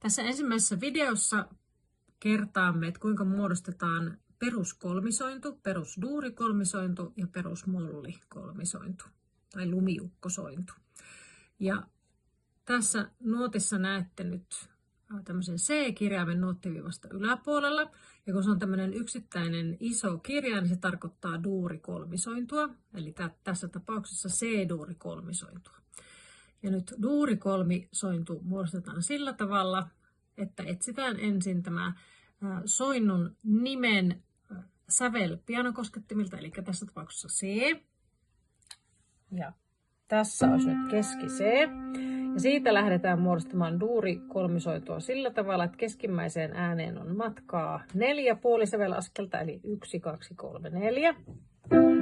Tässä ensimmäisessä videossa kertaamme, että kuinka muodostetaan peruskolmisointu, perusduurikolmisointu ja perusmollikolmisointu tai lumiukkosointu. Ja tässä nuotissa näette nyt tämmöisen C-kirjaimen nuottiviivasta yläpuolella. Ja kun se on tämmöinen yksittäinen iso kirjain, niin se tarkoittaa duurikolmisointua. Eli tässä tapauksessa C-duurikolmisointua. Ja nyt duurikolmisointu muodostetaan sillä tavalla, että etsitään ensin tämä soinnun nimen sävel pianokoskettimilta, eli tässä tapauksessa C. Ja tässä olisi nyt keski C. Ja siitä lähdetään muodostamaan duurikolmisointua sillä tavalla, että keskimmäiseen ääneen on matkaa 4 puolisävelaskelta, eli 1, 2, 3, 4.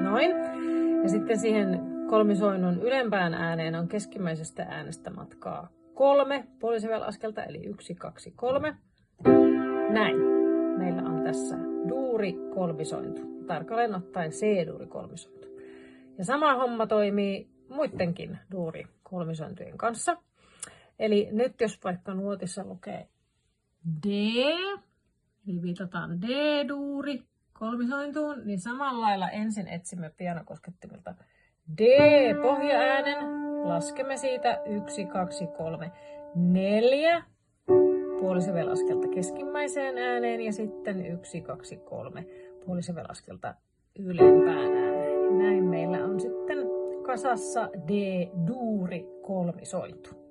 Noin. Ja sitten siihen kolmisoinnun ylempään ääneen on keskimmäisestä äänestä matkaa 3 puolisävelaskelta, eli 1, 2, 3. Näin. Meillä on tässä duurikolmisointu, tarkalleen ottaen C-duurikolmisointu. Ja sama homma toimii muidenkin duurikolmisointujen kanssa. Eli nyt jos vaikka nuotissa lukee D, eli viitataan D-duuri kolmisointuun, niin samalla lailla ensin etsimme pianokoskettimilta D-pohjaäänen, laskemme siitä 1, 2, 3, 4 puolisävelaskelta keskimmäiseen ääneen ja sitten 1, 2, 3 puolisävelaskelta ylempään ääneen. Näin meillä on sitten kasassa D-duuri kolmisointu.